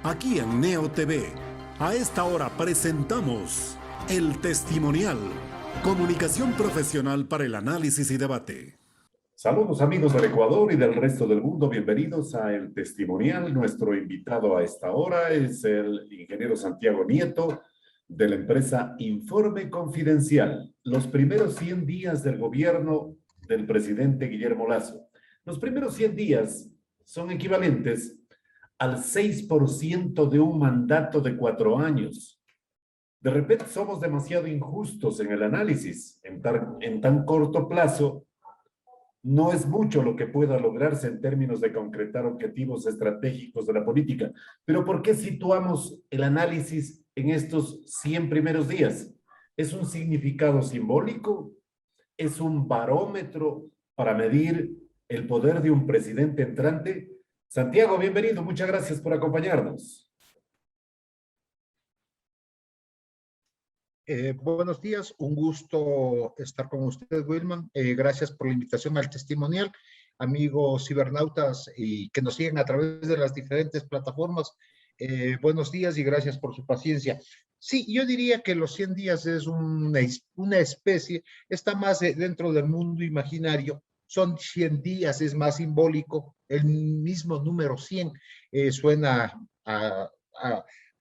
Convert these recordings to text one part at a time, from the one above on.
Aquí en Neo TV, a esta hora presentamos El Testimonial, comunicación profesional para el análisis y debate. Saludos amigos del Ecuador y del resto del mundo, bienvenidos a El Testimonial. Nuestro invitado a esta hora es el ingeniero Santiago Nieto de la empresa Informe Confidencial. Los primeros 100 días del gobierno del presidente Guillermo Lasso. Los primeros 100 días son equivalentes al 6% de un mandato de 4 años. De repente somos demasiado injustos en el análisis. En tan corto plazo, no es mucho lo que pueda lograrse en términos de concretar objetivos estratégicos de la política. Pero ¿por qué situamos el análisis en estos 100 primeros días? ¿Es un significado simbólico? ¿Es un barómetro para medir el poder de un presidente entrante? Santiago, bienvenido. Muchas gracias por acompañarnos. Buenos días, un gusto estar con usted, Wilman. Gracias por la invitación al testimonial. Amigos cibernautas y que nos siguen a través de las diferentes plataformas, buenos días y gracias por su paciencia. Sí, yo diría que los 100 días es una especie, está más dentro del mundo imaginario. Son 100 días, es más simbólico. El mismo número 100 suena a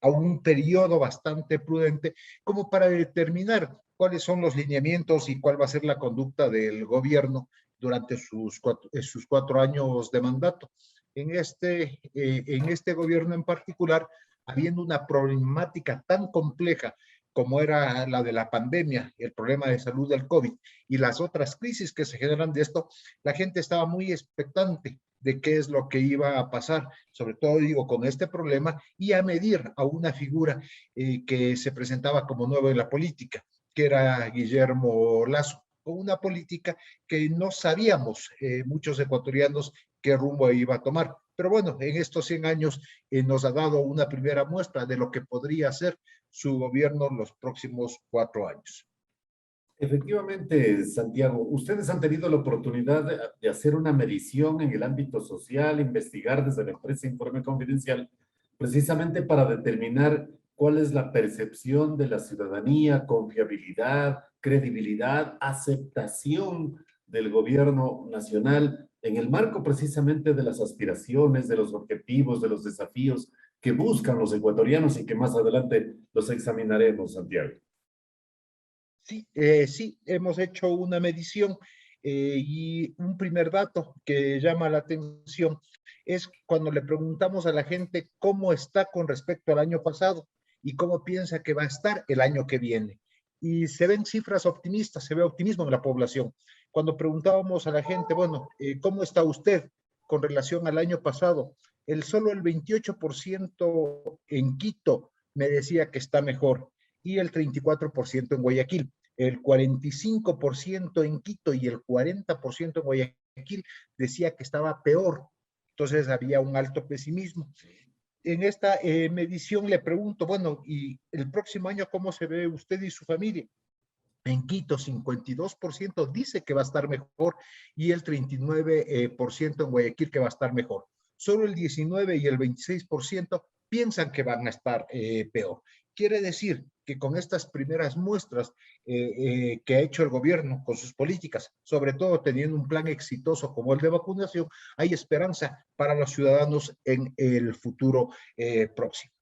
un periodo bastante prudente como para determinar cuáles son los lineamientos y cuál va a ser la conducta del gobierno durante sus 4 años de mandato. En este gobierno en particular, habiendo una problemática tan compleja como era la de la pandemia, el problema de salud del COVID y las otras crisis que se generan de esto, la gente estaba muy expectante de qué es lo que iba a pasar, sobre todo digo con este problema, y a medir a una figura que se presentaba como nueva en la política, que era Guillermo Lasso, con una política que no sabíamos muchos ecuatorianos qué rumbo iba a tomar. Pero bueno, en estos 100 años nos ha dado una primera muestra de lo que podría ser su gobierno los próximos 4 años. Efectivamente, Santiago, ustedes han tenido la oportunidad de hacer una medición en el ámbito social, investigar desde la empresa Informe Confidencial, precisamente para determinar cuál es la percepción de la ciudadanía, confiabilidad, credibilidad, aceptación del gobierno nacional en el marco precisamente de las aspiraciones, de los objetivos, de los desafíos que buscan los ecuatorianos y que más adelante los examinaremos, Santiago. Sí, hemos hecho una medición y un primer dato que llama la atención es cuando le preguntamos a la gente cómo está con respecto al año pasado y cómo piensa que va a estar el año que viene. Y se ven cifras optimistas, se ve optimismo en la población. Cuando preguntábamos a la gente, bueno, ¿cómo está usted con relación al año pasado? Solo el 28% en Quito me decía que está mejor y el 34% en Guayaquil. El 45% en Quito y el 40% en Guayaquil decía que estaba peor. Entonces había un alto pesimismo. En esta medición le pregunto, bueno, ¿y el próximo año cómo se ve usted y su familia? En Quito, 52% dice que va a estar mejor y el 39% en Guayaquil que va a estar mejor. Solo el 19 y el 26% piensan que van a estar peor. Quiere decir que con estas primeras muestras que ha hecho el gobierno con sus políticas, sobre todo teniendo un plan exitoso como el de vacunación, hay esperanza para los ciudadanos en el futuro próximo.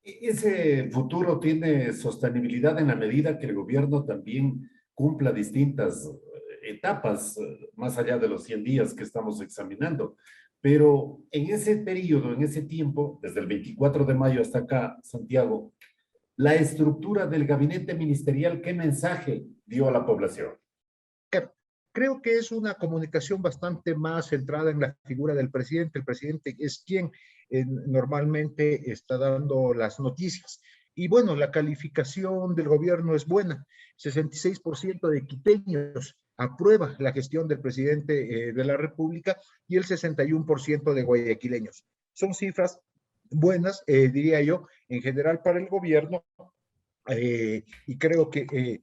Ese futuro tiene sostenibilidad en la medida que el gobierno también cumpla distintas etapas, más allá de los 100 días que estamos examinando. Pero en ese periodo, en ese tiempo, desde el 24 de mayo hasta acá, Santiago, la estructura del gabinete ministerial, ¿qué mensaje dio a la población? Creo que es una comunicación bastante más centrada en la figura del presidente. El presidente es quien normalmente está dando las noticias. Y bueno, la calificación del gobierno es buena. 66% de quiteños aprueba la gestión del presidente de la República y el 61% de guayaquileños. Son cifras buenas, diría yo, en general para el gobierno, y creo que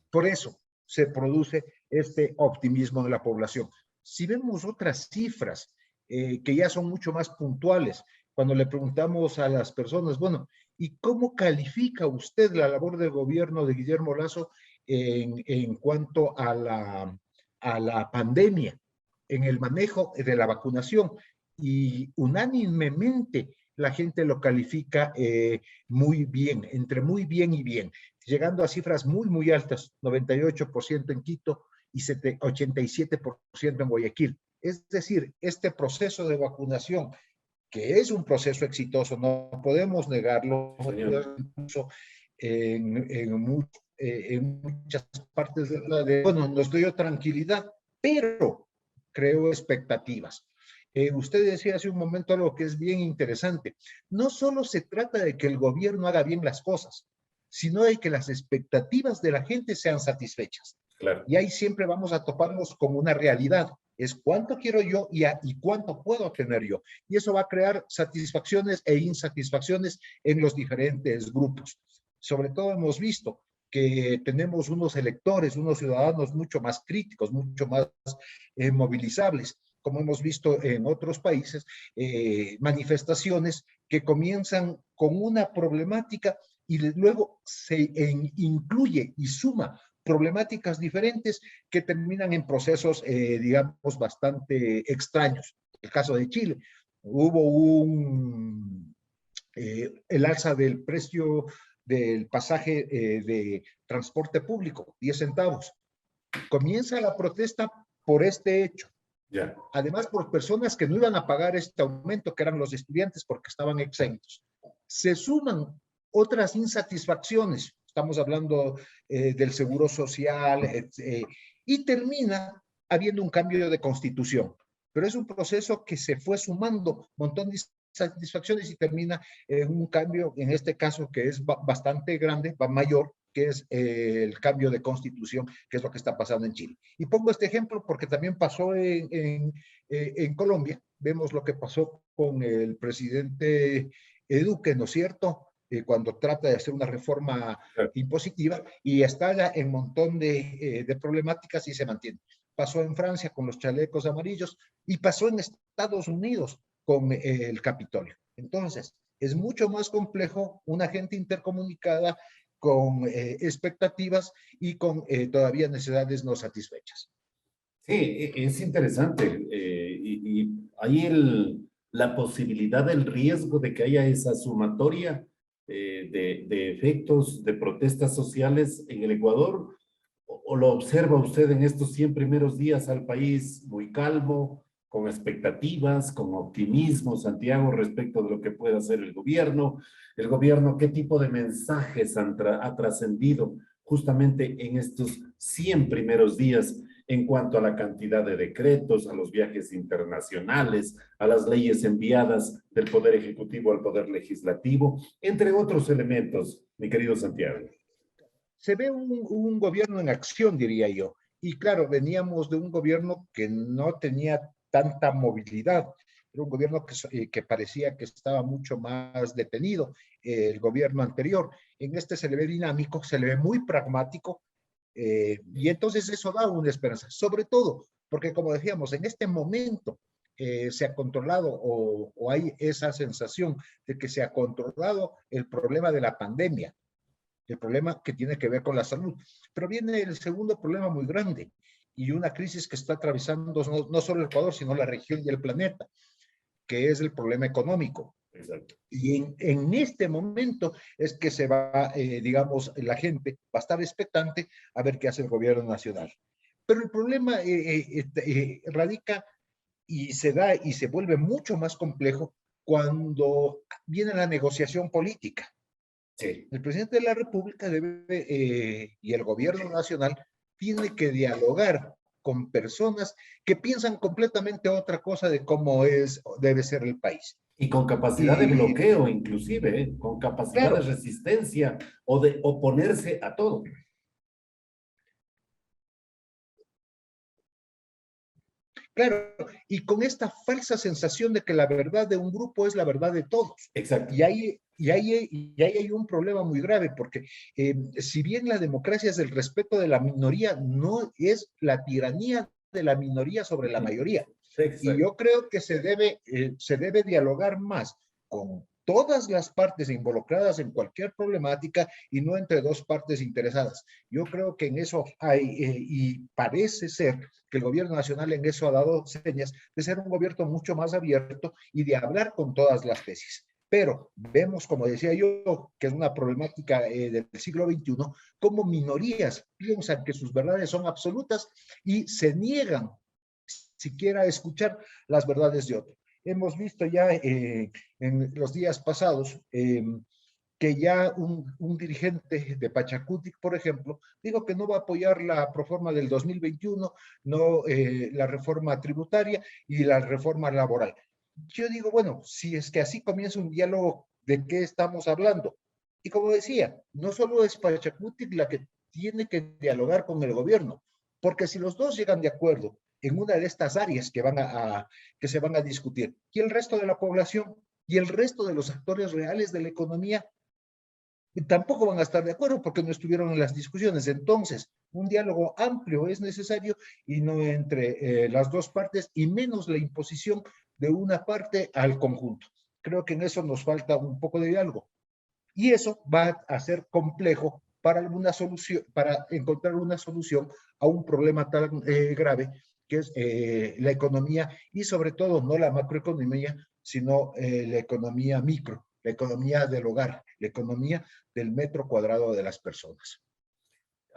por eso se produce este optimismo de la población. Si vemos otras cifras que ya son mucho más puntuales, cuando le preguntamos a las personas, bueno, ¿y cómo califica usted la labor del gobierno de Guillermo Lasso en cuanto a la pandemia, en el manejo de la vacunación? Y unánimemente la gente lo califica muy bien, entre muy bien y bien, llegando a cifras muy, muy altas, 98% en Quito y 87% en Guayaquil. Es decir, este proceso de vacunación, que es un proceso exitoso, no podemos negarlo, incluso en muchas partes bueno, nos dio tranquilidad, pero creo expectativas. Usted decía hace un momento algo que es bien interesante. No solo se trata de que el gobierno haga bien las cosas, sino de que las expectativas de la gente sean satisfechas. Claro. Y ahí siempre vamos a toparnos con una realidad. Es cuánto quiero yo y cuánto puedo tener yo. Y eso va a crear satisfacciones e insatisfacciones en los diferentes grupos. Sobre todo hemos visto que tenemos unos electores, unos ciudadanos mucho más críticos, mucho más movilizables, como hemos visto en otros países, manifestaciones que comienzan con una problemática y luego se incluye y suma problemáticas diferentes que terminan en procesos, digamos, bastante extraños. El caso de Chile, hubo el alza del precio del pasaje de transporte público, 10 centavos. Comienza la protesta por este hecho. Yeah. Además, por personas que no iban a pagar este aumento, que eran los estudiantes, porque estaban exentos. Se suman otras insatisfacciones, estamos hablando del seguro social, y termina habiendo un cambio de constitución. Pero es un proceso que se fue sumando un montón de insatisfacciones y termina en un cambio, en este caso, que es bastante grande, va mayor, que es el cambio de constitución, que es lo que está pasando en Chile. Y pongo este ejemplo porque también pasó en Colombia. Vemos lo que pasó con el presidente Duque, ¿no es cierto? Cuando trata de hacer una reforma impositiva y estalla en un montón de problemáticas y se mantiene. Pasó en Francia con los chalecos amarillos y pasó en Estados Unidos con el Capitolio. Entonces, es mucho más complejo una gente intercomunicada con expectativas y con todavía necesidades no satisfechas. Sí, es interesante. Y hay la posibilidad del riesgo de que haya esa sumatoria de efectos de protestas sociales en el Ecuador. ¿O lo observa usted en estos 100 primeros días al país muy calmo, con expectativas, con optimismo, Santiago, respecto de lo que pueda hacer el gobierno? El gobierno, ¿qué tipo de mensajes ha trascendido justamente en estos 100 primeros días en cuanto a la cantidad de decretos, a los viajes internacionales, a las leyes enviadas del Poder Ejecutivo al Poder Legislativo, entre otros elementos, mi querido Santiago? Se ve un gobierno en acción, diría yo. Y claro, veníamos de un gobierno que no tenía tanta movilidad. Era un gobierno que parecía que estaba mucho más detenido, el gobierno anterior. En este se le ve dinámico, se le ve muy pragmático, y entonces eso da una esperanza, sobre todo porque, como decíamos, en este momento se ha controlado o hay esa sensación de que se ha controlado el problema de la pandemia, el problema que tiene que ver con la salud. Pero viene el segundo problema muy grande y una crisis que está atravesando no solo el Ecuador, sino la región y el planeta, que es el problema económico. Exacto. Y en este momento es que se va, digamos, la gente va a estar expectante a ver qué hace el gobierno nacional. Pero el problema radica y se da y se vuelve mucho más complejo cuando viene la negociación política. Sí. El presidente de la República debe, y el gobierno nacional tiene que dialogar con personas que piensan completamente otra cosa de cómo debe ser el país. Y con capacidad de bloqueo, inclusive, con capacidad de resistencia o de oponerse a todo. Claro, y con esta falsa sensación de que la verdad de un grupo es la verdad de todos. Exacto. Y ahí hay un problema muy grave, porque si bien la democracia es el respeto de la minoría, no es la tiranía de la minoría sobre la mayoría. Exacto. Y yo creo que se debe dialogar más con todas las partes involucradas en cualquier problemática y no entre dos partes interesadas. Yo creo que en eso hay, y parece ser que el gobierno nacional en eso ha dado señas de ser un gobierno mucho más abierto y de hablar con todas las tesis. Pero vemos, como decía yo, que es una problemática del siglo XXI, como minorías piensan que sus verdades son absolutas y se niegan siquiera a escuchar las verdades de otros. Hemos visto ya en los días pasados que ya un dirigente de Pachacutic, por ejemplo, dijo que no va a apoyar la proforma del 2021, no la reforma tributaria y la reforma laboral. Yo digo, bueno, si es que así comienza un diálogo, ¿de qué estamos hablando? Y como decía, no solo es Pachacutic la que tiene que dialogar con el gobierno, porque si los dos llegan de acuerdo en una de estas áreas que se van a discutir, y el resto de la población y el resto de los actores reales de la economía tampoco van a estar de acuerdo porque no estuvieron en las discusiones. Entonces, un diálogo amplio es necesario y no entre las dos partes y menos la imposición de una parte al conjunto. Creo que en eso nos falta un poco de diálogo. Y eso va a ser complejo para para encontrar una solución a un problema tan grave que es la economía y sobre todo no la macroeconomía, sino la economía micro, la economía del hogar, la economía del metro cuadrado de las personas.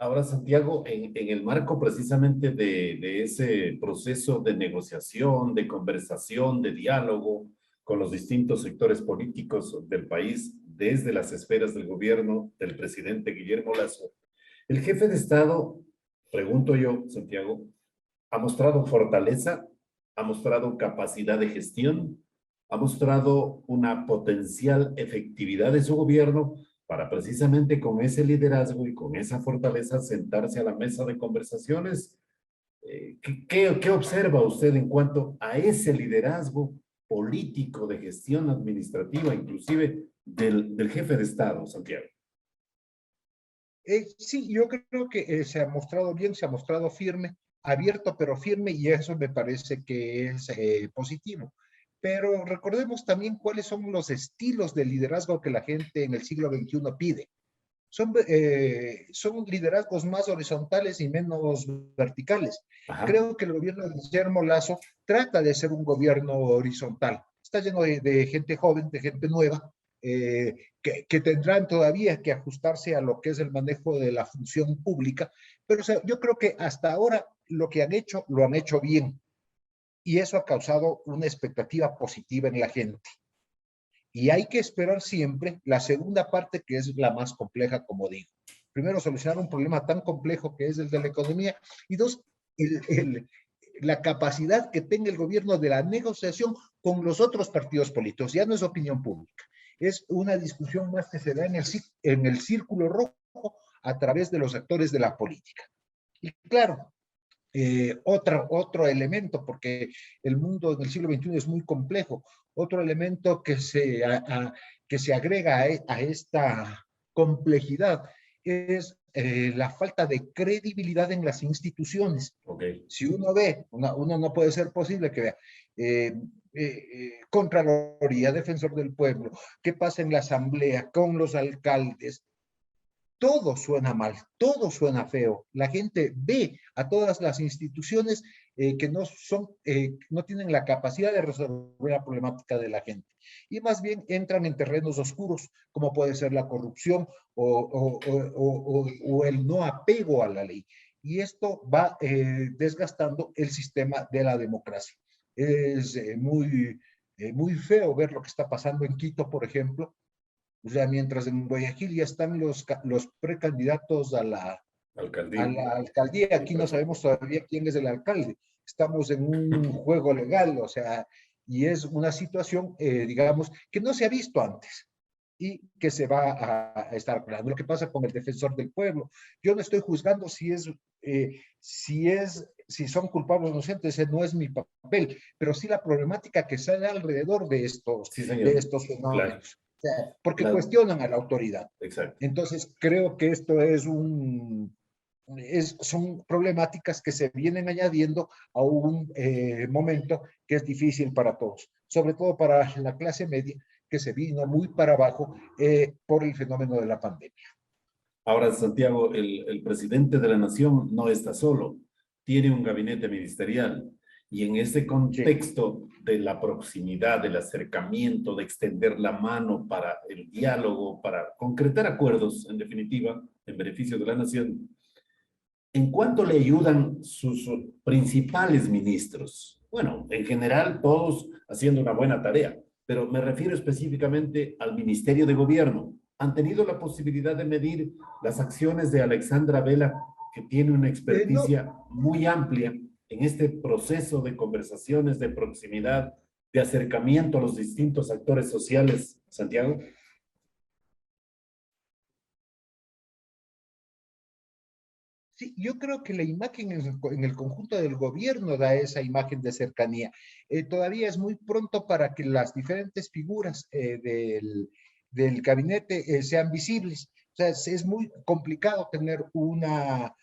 Ahora, Santiago, en el marco precisamente de ese proceso de negociación, de conversación, de diálogo con los distintos sectores políticos del país, desde las esferas del gobierno del presidente Guillermo Lasso, el jefe de Estado, pregunto yo, Santiago, ha mostrado fortaleza, ha mostrado capacidad de gestión, ha mostrado una potencial efectividad de su gobierno para precisamente con ese liderazgo y con esa fortaleza sentarse a la mesa de conversaciones. ¿Qué observa usted en cuanto a ese liderazgo político de gestión administrativa, inclusive del jefe de Estado, Santiago? Sí, yo creo que se ha mostrado bien, se ha mostrado firme, abierto pero firme y eso me parece que es positivo. Pero recordemos también cuáles son los estilos de liderazgo que la gente en el siglo XXI pide. Son liderazgos más horizontales y menos verticales. Ajá. Creo que el gobierno de Guillermo Lasso trata de ser un gobierno horizontal. Está lleno de gente joven, de gente nueva, que tendrán todavía que ajustarse a lo que es el manejo de la función pública, pero o sea, yo creo que hasta ahora lo que han hecho, lo han hecho bien, y eso ha causado una expectativa positiva en la gente. Y hay que esperar siempre la segunda parte, que es la más compleja, como digo. Primero, solucionar un problema tan complejo que es el de la economía, y dos, la capacidad que tenga el gobierno de la negociación con los otros partidos políticos. Ya no es opinión pública, es una discusión más que se da en el círculo rojo a través de los actores de la política. Y claro, otro elemento, porque el mundo en el siglo XXI es muy complejo, otro elemento que se agrega a esta complejidad es la falta de credibilidad en las instituciones. Okay. Si uno ve, uno no puede ser posible que vea Contraloría, Defensor del Pueblo, qué pasa en la Asamblea, con los alcaldes, todo suena mal, todo suena feo. La gente ve a todas las instituciones que no tienen la capacidad de resolver la problemática de la gente. Y más bien entran en terrenos oscuros, como puede ser la corrupción o el no apego a la ley. Y esto va desgastando el sistema de la democracia. Es muy feo ver lo que está pasando en Quito, por ejemplo. O sea, mientras en Guayaquil ya están los precandidatos a la alcaldía, aquí no sabemos todavía quién es el alcalde. Estamos en un juego legal, o sea, y es una situación, digamos, que no se ha visto antes y que se va a estar hablando. Lo que pasa con el defensor del pueblo. Yo no estoy juzgando si son culpables o inocentes, ese no es mi papel, pero sí la problemática que sale alrededor de estos fenómenos. Claro. O sea, porque cuestionan a la autoridad. Exacto. Entonces, creo que esto son problemáticas que se vienen añadiendo a un momento que es difícil para todos, sobre todo para la clase media, que se vino muy para abajo por el fenómeno de la pandemia. Ahora, Santiago, el presidente de la nación no está solo, tiene un gabinete ministerial. Y en ese Sí. contexto de la proximidad, del acercamiento, de extender la mano para el diálogo, para concretar acuerdos, en definitiva, en beneficio de la nación, ¿en cuánto le ayudan sus principales ministros? Bueno, en general, todos haciendo una buena tarea, pero me refiero específicamente al Ministerio de Gobierno. ¿Han tenido la posibilidad de medir las acciones de Alexandra Vela, que tiene una No, experticia muy amplia en este proceso de conversaciones, de proximidad, de acercamiento a los distintos actores sociales, Santiago? sí, yo creo que la imagen en el conjunto del gobierno da esa imagen de cercanía. Todavía es muy pronto para que las diferentes figuras del gabinete sean visibles. O sea, es muy complicado tener una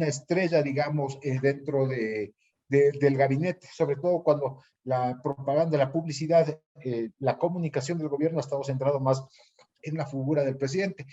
estrella, digamos, dentro del gabinete, sobre todo cuando la propaganda, la publicidad, la comunicación del gobierno ha estado centrado más en la figura del presidente.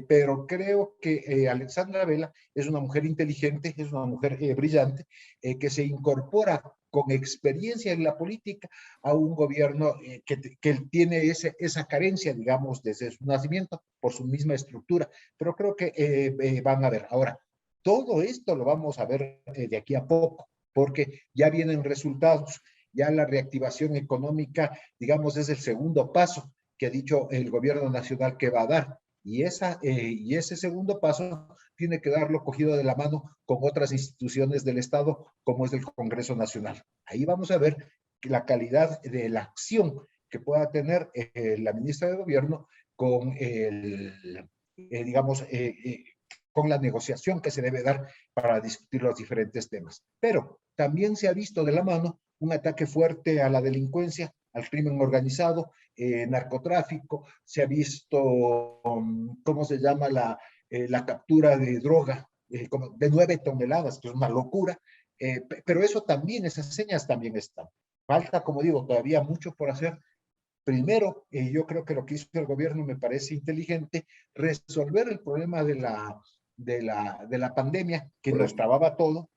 Pero creo que Alexandra Vela es una mujer inteligente, es una mujer brillante, que se incorpora con experiencia en la política a un gobierno que tiene esa carencia, digamos, desde su nacimiento, por su misma estructura. Pero creo que van a ver. Ahora, todo esto lo vamos a ver de aquí a poco, porque ya vienen resultados, ya la reactivación económica, digamos, es el segundo paso que ha dicho el gobierno nacional que va a dar. Y ese segundo paso tiene que darlo cogido de la mano con otras instituciones del Estado, como es el Congreso Nacional. Ahí vamos a ver la calidad de la acción que pueda tener la ministra de Gobierno con digamos, con la negociación que se debe dar para discutir los diferentes temas. Pero también se ha visto de la mano un ataque fuerte a la delincuencia, al crimen organizado, narcotráfico, se ha visto, ¿cómo se llama? La captura de droga, como de 9 toneladas, que es una locura, pero eso también, esas señas también están. Falta, como digo, todavía mucho por hacer. Primero, yo creo que lo que hizo el gobierno me parece inteligente, resolver el problema de la pandemia que nos Correcto. trababa todo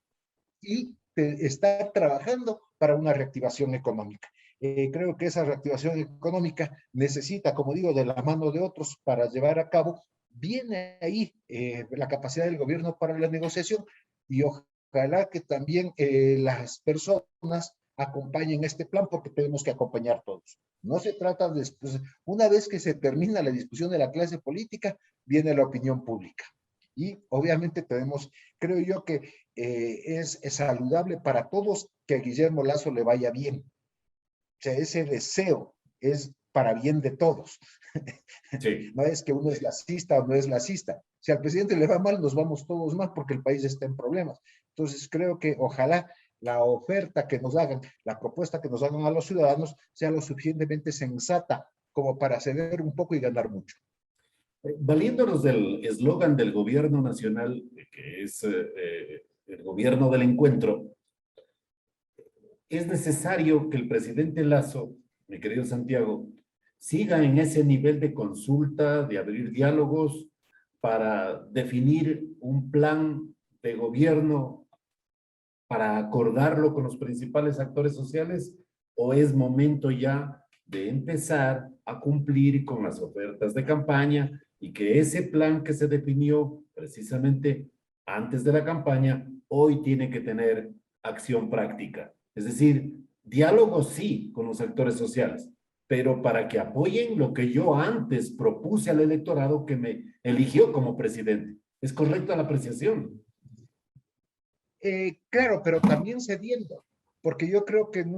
y estar trabajando para una reactivación económica. Creo que esa reactivación económica necesita, como digo, de la mano de otros para llevar a cabo. Viene ahí la capacidad del gobierno para la negociación y ojalá que también las personas acompañen este plan porque tenemos que acompañar todos. No se trata de, pues, una vez que se termina la discusión de la clase política, viene la opinión pública. Y obviamente tenemos, creo yo que es saludable para todos que a Guillermo Lazo le vaya bien. O sea, ese deseo es para bien de todos. Sí. No es que uno es lacista o no es lacista. Si al presidente le va mal, nos vamos todos mal porque el país está en problemas. Entonces, creo que ojalá la oferta que nos hagan, la propuesta que nos hagan a los ciudadanos sea lo suficientemente sensata como para ceder un poco y ganar mucho. Valiéndonos del eslogan del gobierno nacional, que es el gobierno del encuentro, es necesario que el presidente Lazo, mi querido Santiago, siga en ese nivel de consulta, de abrir diálogos para definir un plan de gobierno, para acordarlo con los principales actores sociales, o es momento ya de empezar a cumplir con las ofertas de campaña y que ese plan que se definió precisamente antes de la campaña hoy tiene que tener acción práctica? Es decir, diálogo sí con los actores sociales, pero para que apoyen lo que yo antes propuse al electorado que me eligió como presidente. ¿Es correcta la apreciación? Claro, pero también cediendo, porque yo creo que en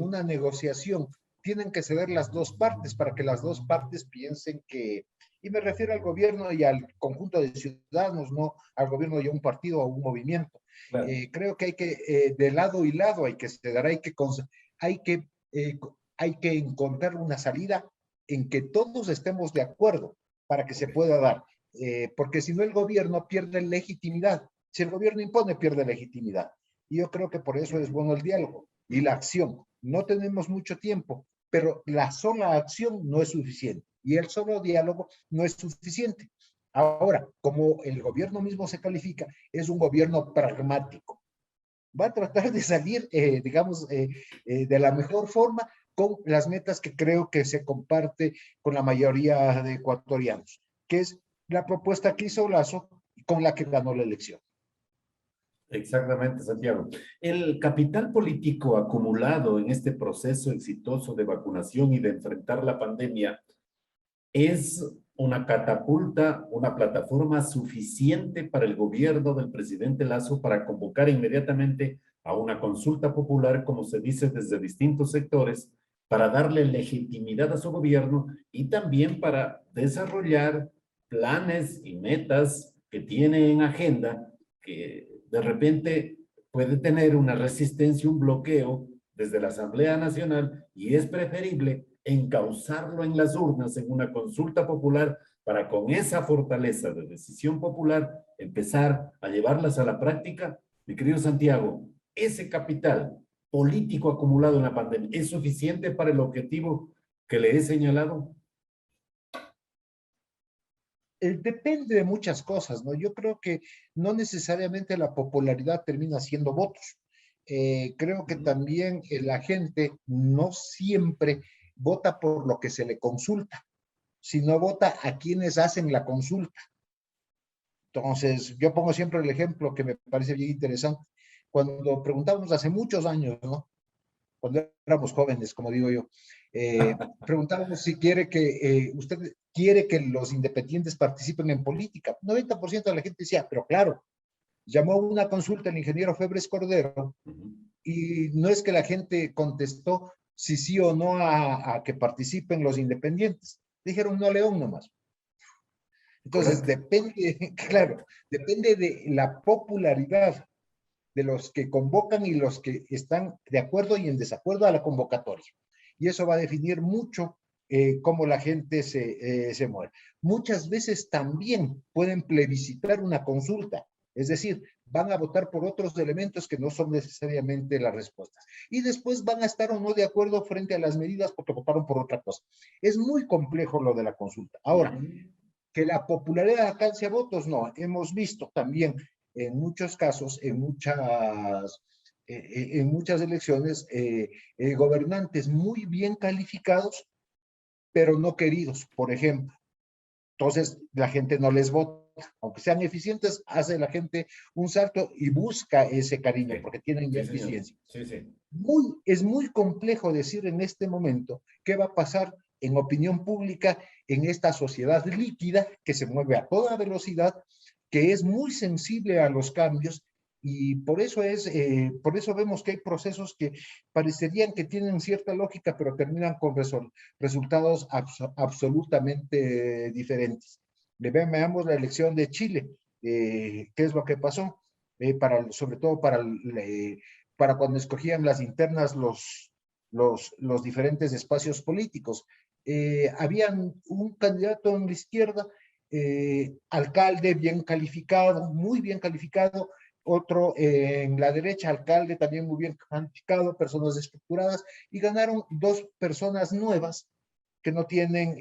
una negociación tienen que ceder las dos partes para que las dos partes piensen que, y me refiero al gobierno y al conjunto de ciudadanos, no al gobierno y a un partido o a un movimiento. Claro. Creo que hay que, de lado y lado, hay que ceder, hay que, eh, hay que encontrar una salida en que todos estemos de acuerdo para que se Ok. pueda dar, porque si no el gobierno pierde legitimidad. Si el gobierno impone, pierde legitimidad. Y yo creo que por eso es bueno el diálogo y la acción. No tenemos mucho tiempo, pero la sola acción no es suficiente y el solo diálogo no es suficiente. Ahora, como el gobierno mismo se califica, es un gobierno pragmático. Va a tratar de salir, digamos, de la mejor forma con las metas que creo que se comparte con la mayoría de ecuatorianos, que es la propuesta que hizo Lazo con la que ganó la elección. Exactamente, Santiago. El capital político acumulado en este proceso exitoso de vacunación y de enfrentar la pandemia es una catapulta, una plataforma suficiente para el gobierno del presidente Lazo para convocar inmediatamente a una consulta popular, como se dice desde distintos sectores, para darle legitimidad a su gobierno y también para desarrollar planes y metas que tiene en agenda, que de repente puede tener una resistencia, un bloqueo desde la Asamblea Nacional, y es preferible encauzarlo en las urnas en una consulta popular para con esa fortaleza de decisión popular empezar a llevarlas a la práctica. Mi querido Santiago, ese capital político acumulado en la pandemia es suficiente para el objetivo que le he señalado. Depende de muchas cosas, ¿no? Yo creo que no necesariamente la popularidad termina siendo votos. Creo que también la gente no siempre vota por lo que se le consulta, sino vota a quienes hacen la consulta. Entonces, yo pongo siempre el ejemplo que me parece bien interesante. Cuando preguntábamos hace muchos años, ¿no? Cuando éramos jóvenes, como digo yo, preguntábamos si usted quiere que los independientes participen en política. 90% de la gente decía, pero claro, llamó a una consulta el ingeniero Febres Cordero y no es que la gente contestó si sí o no a que participen los independientes. Dijeron no León nomás. Entonces, depende, claro, depende de la popularidad de los que convocan y los que están de acuerdo y en desacuerdo a la convocatoria. Y eso va a definir mucho cómo la gente se mueve. Muchas veces también pueden plebiscitar una consulta, es decir, van a votar por otros elementos que no son necesariamente las respuestas. Y después van a estar o no de acuerdo frente a las medidas porque votaron por otra cosa. Es muy complejo lo de la consulta. Ahora, que la popularidad alcance votos, no. Hemos visto también en muchos casos, en muchas elecciones, gobernantes muy bien calificados, pero no queridos, por ejemplo. Entonces, la gente no les vota. Aunque sean eficientes, hace la gente un salto y busca ese cariño, porque tienen ya eficiencia. Es muy complejo decir en este momento qué va a pasar en opinión pública en esta sociedad líquida que se mueve a toda velocidad, que es muy sensible a los cambios, y por eso vemos que hay procesos que parecerían que tienen cierta lógica, pero terminan con resultados absolutamente diferentes. Veamos la elección de Chile, qué es lo que pasó, sobre todo para cuando escogían las internas los diferentes espacios políticos. Habían un candidato en la izquierda, alcalde bien calificado, muy bien calificado, otro en la derecha, alcalde también muy bien calificado, personas estructuradas, y ganaron dos personas nuevas que no tienen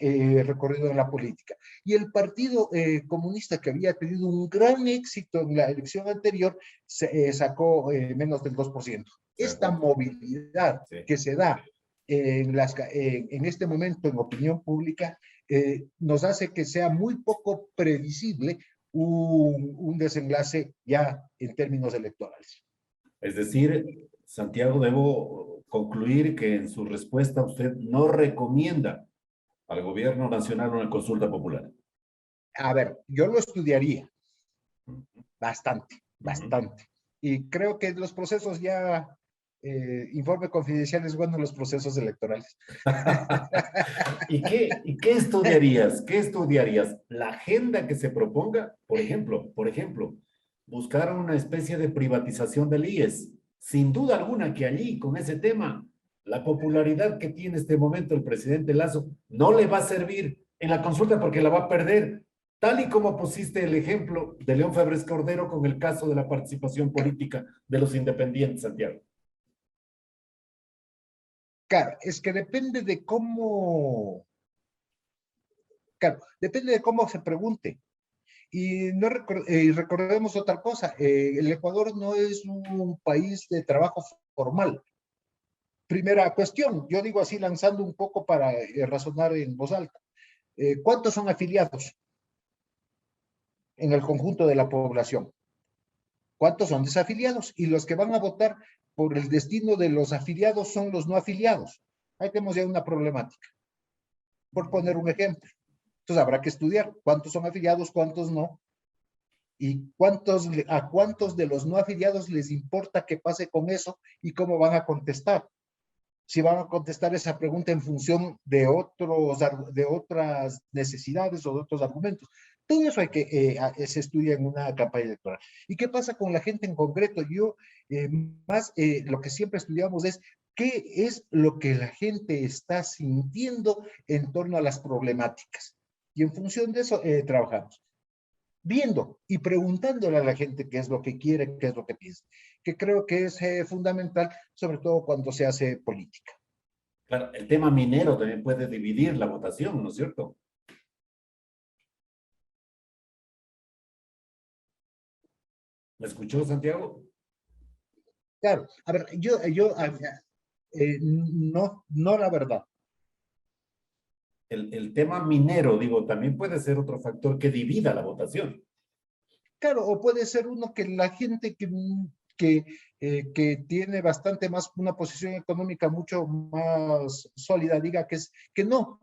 recorrido en la política. Y el Partido Comunista, que había tenido un gran éxito en la elección anterior, sacó menos del 2%. Esta movilidad que se da en este momento en opinión pública nos hace que sea muy poco previsible un desenlace ya en términos electorales. Es decir, Santiago, debo concluir que en su respuesta usted no recomienda al gobierno nacional una consulta popular. A ver, yo lo estudiaría bastante, bastante. Y creo que los procesos ya, informe confidencial es bueno en los procesos electorales. ¿Y qué estudiarías? ¿Qué estudiarías? ¿La agenda que se proponga? Por ejemplo, buscar una especie de privatización del IES. Sin duda alguna que allí, con ese tema, la popularidad que tiene este momento el presidente Lazo no le va a servir en la consulta porque la va a perder, tal y como pusiste el ejemplo de León Febres Cordero con el caso de la participación política de los independientes, Santiago. Claro, es que depende de cómo, claro, depende de cómo se pregunte. Y, no y recordemos otra cosa, el Ecuador no es un país de trabajo formal. Primera cuestión, yo digo así lanzando un poco para razonar en voz alta. ¿Cuántos son afiliados en el conjunto de la población? ¿Cuántos son desafiliados? Y los que van a votar por el destino de los afiliados son los no afiliados. Ahí tenemos ya una problemática, por poner un ejemplo. Entonces habrá que estudiar cuántos son afiliados, cuántos no, y a cuántos de los no afiliados les importa que pase con eso y cómo van a contestar. Si van a contestar esa pregunta en función de otras necesidades o de otros argumentos. Todo eso hay que se estudia en una campaña electoral. ¿Y qué pasa con la gente en concreto? Yo lo que siempre estudiamos es qué es lo que la gente está sintiendo en torno a las problemáticas. Y en función de eso trabajamos. Viendo y preguntándole a la gente qué es lo que quiere, qué es lo que piensa, que creo que es fundamental, sobre todo cuando se hace política. Claro, el tema minero también puede dividir la votación, ¿no es cierto? ¿Me escuchó, Santiago? Claro, a ver, no la verdad. El tema minero, digo, también puede ser otro factor que divida la votación. Claro, o puede ser uno que la gente que tiene bastante más, una posición económica mucho más sólida diga que no,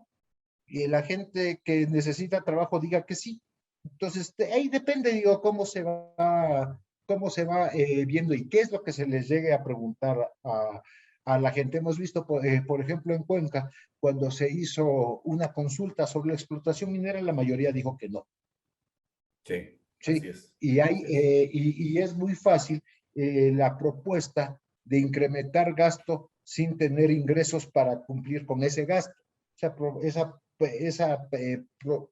y la gente que necesita trabajo diga que sí. Entonces, ahí depende, digo, cómo se va viendo y qué es lo que se les llegue a preguntar a la gente. Hemos visto, por ejemplo, en Cuenca, cuando se hizo una consulta sobre la explotación minera, la mayoría dijo que no. Sí, Sí, así es. y es muy fácil la propuesta de incrementar gasto sin tener ingresos para cumplir con ese gasto. O sea, esa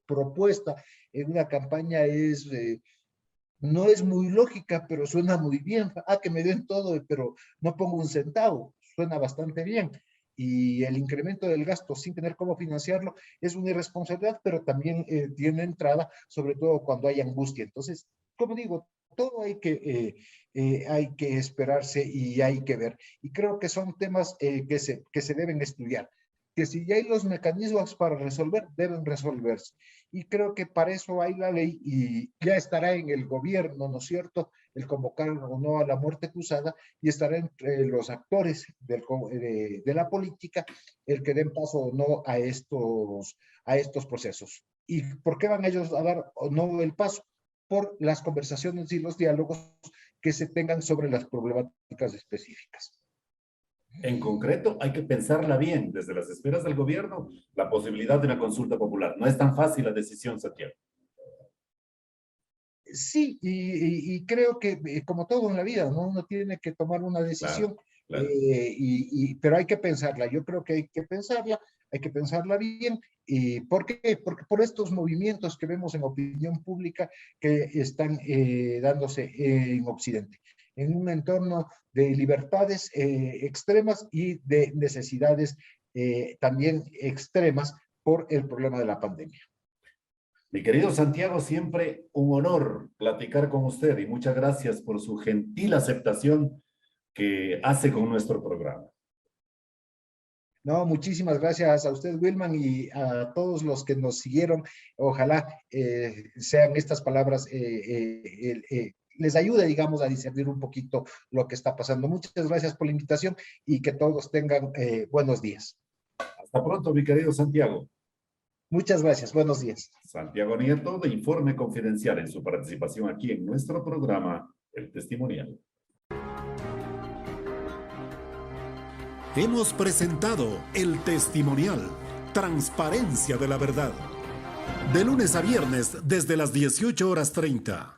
propuesta en una campaña no es muy lógica, pero suena muy bien. Que me den todo, pero no pongo un centavo. Suena bastante bien. Y el incremento del gasto sin tener cómo financiarlo es una irresponsabilidad, pero también tiene entrada, sobre todo cuando hay angustia. Entonces, como digo, todo hay que esperarse y hay que ver. Y creo que son temas que se deben estudiar, que si ya hay los mecanismos para resolver, deben resolverse. Y creo que para eso hay la ley y ya estará en el gobierno, ¿no es cierto?, el convocar o no a la muerte cruzada, y estará entre los actores de la política el que den paso o no a estos procesos. ¿Y por qué van ellos a dar o no el paso? Por las conversaciones y los diálogos que se tengan sobre las problemáticas específicas. En concreto, hay que pensarla bien desde las esferas del gobierno, la posibilidad de una consulta popular. No es tan fácil la decisión, Santiago. Sí, y creo que como todo en la vida, ¿no? Uno tiene que tomar una decisión, claro. pero hay que pensarla. Yo creo que hay que pensarla bien. ¿Por qué? Porque por estos movimientos que vemos en opinión pública que están dándose en Occidente, en un entorno de libertades extremas y de necesidades también extremas por el problema de la pandemia. Mi querido Santiago, siempre un honor platicar con usted y muchas gracias por su gentil aceptación que hace con nuestro programa. No, muchísimas gracias a usted, Wilman, y a todos los que nos siguieron. Ojalá sean estas palabras, les ayude, digamos, a discernir un poquito lo que está pasando. Muchas gracias por la invitación y que todos tengan buenos días. Hasta pronto, mi querido Santiago. Muchas gracias, buenos días. Santiago Nieto, de Informe Confidencial, en su participación aquí en nuestro programa, El Testimonial. Hemos presentado El Testimonial, transparencia de la verdad. De lunes a viernes desde las 18:30.